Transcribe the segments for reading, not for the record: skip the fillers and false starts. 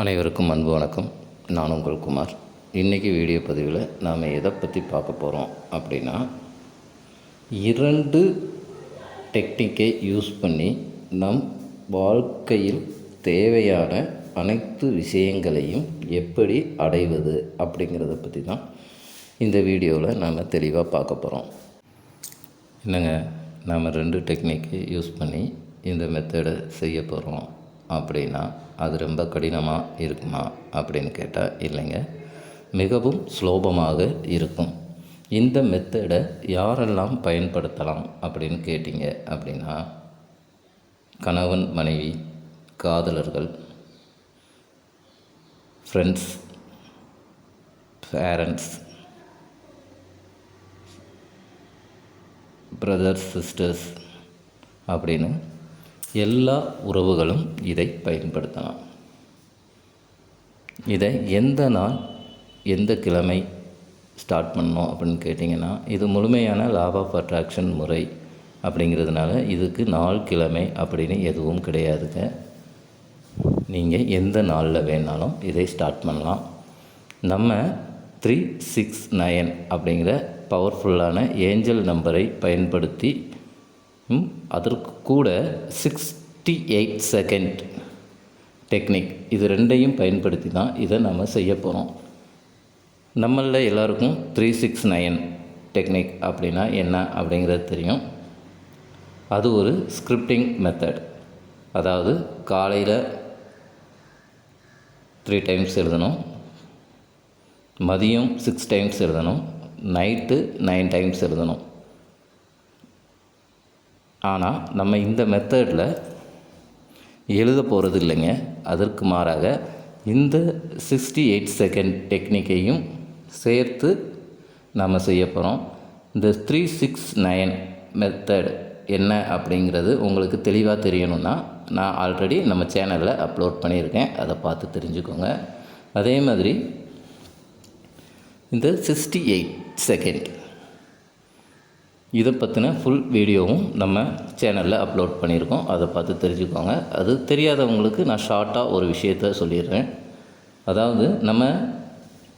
அனைவருக்கும் அன்பு வணக்கம். நான் உங்கள் குமார். இன்றைக்கி வீடியோ பதிவில் நாம் எதை பற்றி பார்க்க போகிறோம் அப்படின்னா, 2 டெக்னிக்கை யூஸ் பண்ணி நம் வாழ்க்கையில் தேவையான அனைத்து விஷயங்களையும் எப்படி அடைவது அப்படிங்கிறத பற்றி தான் இந்த வீடியோவில் நாம் தெளிவாக பார்க்க போகிறோம். என்னங்க, நாம் 2 டெக்னிக்கை யூஸ் பண்ணி இந்த மெத்தடை செய்ய போகிறோம் அப்படின்னா அது ரொம்ப கடினமாக இருக்குமா அப்படின்னு கேட்டால் இல்லைங்க, மிகவும் சுலபமாக இருக்கும். இந்த மெத்தடை யாரெல்லாம் பயன்படுத்தலாம் அப்படின்னு கேட்டிங்க அப்படின்னா, கணவன் மனைவி, காதலர்கள், ஃப்ரெண்ட்ஸ், பேரண்ட்ஸ், பிரதர்ஸ், சிஸ்டர்ஸ் அப்படின்னு எல்லா உறவுகளும் இதை பயன்படுத்தலாம். இதை எந்த நாள் எந்த கிழமை ஸ்டார்ட் பண்ணோம் அப்படின்னு கேட்டிங்கன்னா, இது முழுமையான லா ஆஃப் அட்ராக்ஷன் முறை அப்படிங்கிறதுனால இதுக்கு நாள் கிழமை அப்படின்னு எதுவும் கிடையாதுங்க. நீங்கள் எந்த நாளில் வேணாலும் இதை ஸ்டார்ட் பண்ணலாம். நம்ம 369 அப்படிங்கிற பவர்ஃபுல்லான ஏஞ்சல் நம்பரை பயன்படுத்தி அதற்கு கூட 68 செகண்ட் டெக்னிக், இது ரெண்டையும் பயன்படுத்தி தான் இதை நம்ம செய்ய போகிறோம். நம்மளில் எல்லாருக்கும் 369 டெக்னிக் அப்படின்னா என்ன அப்படிங்கிறது தெரியும். அது ஒரு ஸ்கிரிப்டிங் மெத்தட். அதாவது காலையில் 3 டைம்ஸ் எழுதணும், மதியம் 6 டைம்ஸ் எழுதணும், நைட்டு 9 டைம்ஸ் எழுதணும். ஆனால் நம்ம இந்த மெத்தடில் எழுத போகிறது இல்லைங்க. அதற்கு மாறாக இந்த 68 செகண்ட் டெக்னிக்கையும் சேர்த்து நாம் செய்ய போகிறோம். இந்த 369 மெத்தட் என்ன அப்படிங்கிறது உங்களுக்கு தெளிவாக தெரியணும்னா நான் ஆல்ரெடி நம்ம சேனலில் அப்லோட் பண்ணியிருக்கேன், அதை பார்த்து தெரிஞ்சுக்கோங்க. அதே மாதிரி இந்த 68 செகண்ட் இதை பற்றின ஃபுல் வீடியோவும் நம்ம சேனலில் அப்லோட் பண்ணியிருக்கோம், அதை பார்த்து தெரிஞ்சுக்கோங்க. அது தெரியாதவங்களுக்கு நான் ஷார்ட்டாக ஒரு விஷயத்த சொல்லிடுறேன். அதாவது நம்ம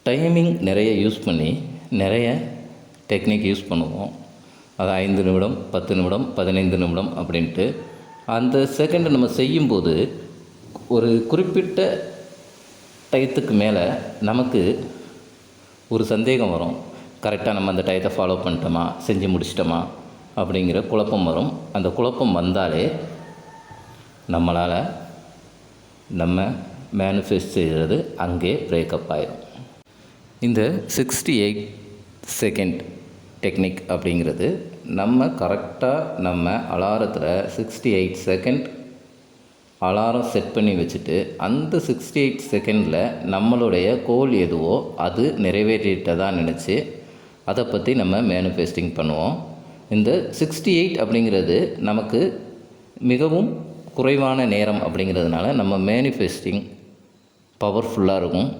டைமிங் நிறைய யூஸ் பண்ணி நிறைய டெக்னிக் யூஸ் பண்ணுவோம். அது 5 நிமிடம், 10 நிமிடம், 15 நிமிடம் அப்படின்ட்டு அந்த செகண்ட் நம்ம செய்யும்போது ஒரு குறிப்பிட்ட டயத்துக்கு மேலே நமக்கு ஒரு சந்தேகம் வரும். கரெக்டாக நம்ம அந்த டயத்தை ஃபாலோ பண்ணிட்டோமா, செஞ்சு முடிச்சிட்டோமா அப்படிங்கிற குழப்பம் வரும். அந்த குழப்பம் வந்தாலே நம்மளால் நம்ம மேனிஃபெஸ்ட் செய்கிறது அங்கே பிரேக்கப் ஆயிடும். இந்த 68 செகண்ட் டெக்னிக் அப்படிங்கிறது நம்ம கரெக்டாக நம்ம அலாரத்தில் 68 செகண்ட் அலாரம் செட் பண்ணி வச்சுட்டு அந்த 68 செகண்டில் நம்மளுடைய கோல் எதுவோ அது நிறைவேற்றிட்டதாக நினச்சி அதை பற்றி நம்ம மேனிஃபெஸ்டிங் பண்ணுவோம். இந்த 68 அப்படிங்கிறது நமக்கு மிகவும் குறைவான நேரம் அப்படிங்கிறதுனால நம்ம மேனிஃபெஸ்டிங் பவர்ஃபுல்லாக இருக்கும்,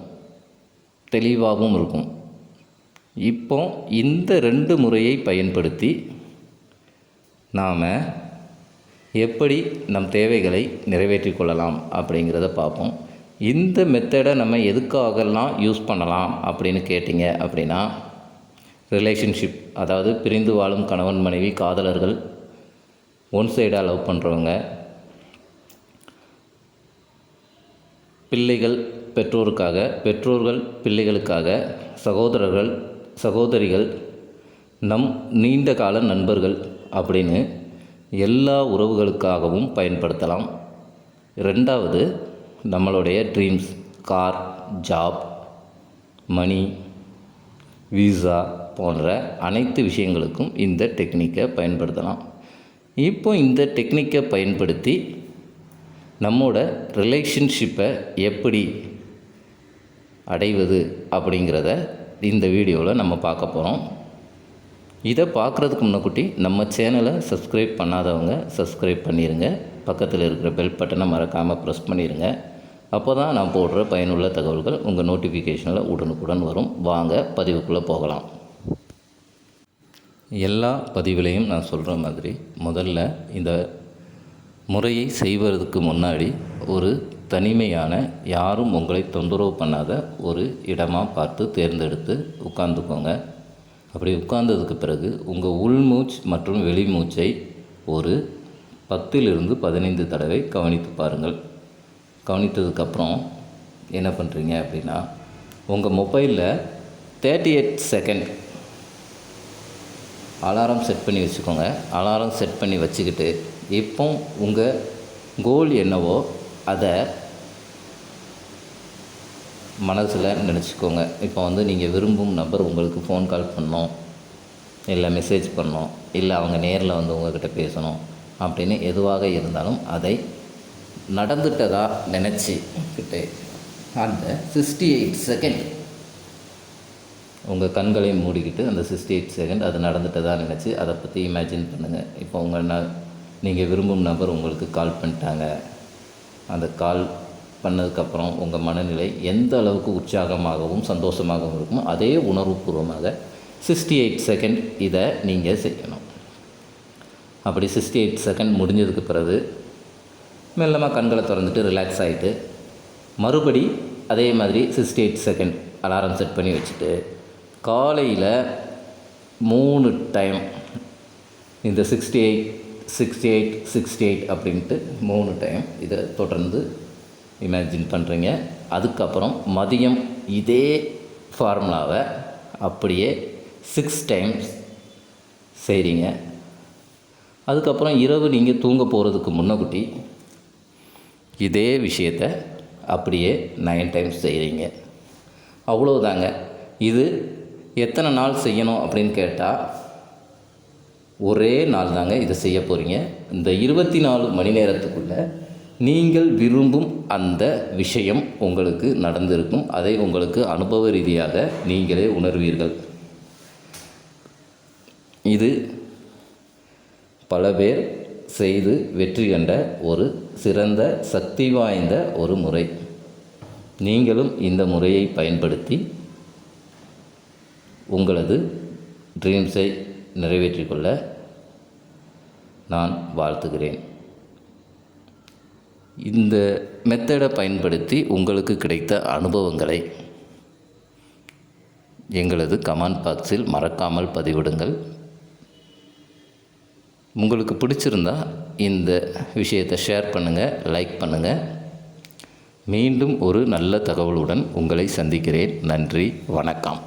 தெளிவாகவும் இருக்கும். இப்போ இந்த 2 முறையை பயன்படுத்தி நாம் எப்படி நம் தேவைகளை நிறைவேற்றி கொள்ளலாம் அப்படிங்கிறத பார்ப்போம். இந்த மெத்தடை நம்ம எதுக்காகலாம் யூஸ் பண்ணலாம் அப்படின்னு கேட்டிங்க அப்படின்னா, ரிலேஷன்ஷிப், அதாவது பிரிந்து வாழும் கணவன் மனைவி, காதலர்கள், ஒன் சைடாக லவ் பண்ணுறவங்க, பிள்ளைகள் பெற்றோருக்காக, பெற்றோர்கள் பிள்ளைகளுக்காக, சகோதரர்கள் சகோதரிகள், நம் நீண்ட கால நண்பர்கள் அப்படின்னு எல்லா உறவுகளுக்காகவும் பயன்படுத்தலாம். 2வது நம்மளுடைய ட்ரீம்ஸ், கார், ஜாப், மணி, விசா போன்ற அனைத்து விஷயங்களுக்கும் இந்த டெக்னிக்கை பயன்படுத்தலாம். இப்போ இந்த டெக்னிக்கை பயன்படுத்தி நம்மோட ரிலேஷன்ஷிப்பை எப்படி அடைவது அப்படிங்கிறத இந்த வீடியோவில் நம்ம பார்க்க போகிறோம். இதை பார்க்குறதுக்கு முன்னக்குட்டி நம்ம சேனலை சப்ஸ்கிரைப் பண்ணாதவங்க சப்ஸ்கிரைப் பண்ணிடுங்க. பக்கத்தில் இருக்கிற பெல் பட்டனை மறக்காமல் ப்ரெஸ் பண்ணிடுங்க. அப்போ தான் நான் போடுற பயனுள்ள தகவல்கள் உங்கள் நோட்டிஃபிகேஷனில் உடனுக்குடன் வரும். வாங்க பதிவுக்குள்ளே போகலாம். எல்லா பதிவுலையும் நான் சொல்கிற மாதிரி முதல்ல இந்த முறையை செய்வதற்கு முன்னாடி ஒரு தனிமையான, யாரும் உங்களை தொந்தரவு பண்ணாத ஒரு இடமாக பார்த்து தேர்ந்தெடுத்து உட்காந்துக்கோங்க. அப்படி உட்கார்ந்ததுக்கு பிறகு உங்கள் உள்மூச்சு மற்றும் வெளிமூச்சை ஒரு 10லிருந்து 15 தடவை கவனித்து பாருங்கள். கவனித்ததுக்கப்புறம் என்ன பண்ணுறீங்க அப்படின்னா, உங்கள் மொபைலில் 38 செகண்ட் அலாரம் செட் பண்ணி வச்சுக்கோங்க. அலாரம் செட் பண்ணி வச்சுக்கிட்டு இப்போ உங்கள் கோல் என்னவோ அதை மனசில் நினச்சிக்கோங்க. இப்போ நீங்கள் விரும்பும் நபர் உங்களுக்கு ஃபோன் கால் பண்ணணும், இல்லை மெசேஜ் பண்ணணும், இல்லை அவங்க நேரில் உங்கள்கிட்ட பேசணும் அப்படின்னு எதுவாக இருந்தாலும் அதை நடந்துட்டதாக நினச்சிக்கிட்டு அந்த 68 செகண்ட் உங்கள் கண்களை மூடிக்கிட்டு அந்த 68 செகண்ட் அது நடந்துட்டதாக நினச்சி அதை பற்றி இமேஜின் பண்ணுங்கள். இப்போ நீங்கள் விரும்பும் நபர் உங்களுக்கு கால் பண்ணிட்டாங்க. அந்த கால் பண்ணதுக்கப்புறம் உங்கள் மனநிலை எந்த அளவுக்கு உற்சாகமாகவும் சந்தோஷமாகவும் இருக்குமோ அதே உணர்வுபூர்வமாக 68 செகண்ட் இதை நீங்கள் செய்யணும். அப்படி 68 செகண்ட் முடிஞ்சதுக்கு பிறகு மெல்லமாக கண்களை திறந்துட்டு ரிலாக்ஸ் ஆகிட்டு மறுபடி அதே மாதிரி 68 செகண்ட் அலாரம் செட் பண்ணி வச்சுட்டு காலையில் 3 டைம் இந்த 68 அப்படின்ட்டு 3 டைம் இதை தொடர்ந்து இமேஜின் பண்ணுறீங்க. அதுக்கப்புறம் மதியம் இதே ஃபார்முலாவை அப்படியே 6 டைம்ஸ் செய்கிறீங்க. அதுக்கப்புறம் இரவு நீங்கள் தூங்க போகிறதுக்கு முன்னக்கூட்டி இதே விஷயத்தை அப்படியே 9 டைம்ஸ் செய்கிறீங்க. அவ்வளோதாங்க. இது எத்தனை நாள் செய்யணும் அப்படின்னு கேட்டால் ஒரே நாள் தாங்க இதை செய்ய போகிறீங்க. இந்த 24 மணி நேரத்துக்குள்ளே நீங்கள் விரும்பும் அந்த விஷயம் உங்களுக்கு நடந்திருக்கும். அதை உங்களுக்கு அனுபவ ரீதியாக நீங்களே உணர்வீர்கள். இது பல பேர் செய்து வெற்றி கண்ட ஒரு சிறந்த சக்தி வாய்ந்த ஒரு முறை. நீங்களும் இந்த முறையை பயன்படுத்தி உங்களது ட்ரீம்ஸை நிறைவேற்றிக்கொள்ள நான் வாழ்த்துகிறேன். இந்த மெத்தடை பயன்படுத்தி உங்களுக்கு கிடைத்த அனுபவங்களை எங்களது கமெண்ட் பாக்ஸில் மறக்காமல் பதிவிடுங்கள். உங்களுக்கு பிடிச்சிருந்தா இந்த விஷயத்தை ஷேர் பண்ணுங்கள், லைக் பண்ணுங்கள். மீண்டும் ஒரு நல்ல தகவலுடன் உங்களை சந்திக்கிறேன். நன்றி, வணக்கம்.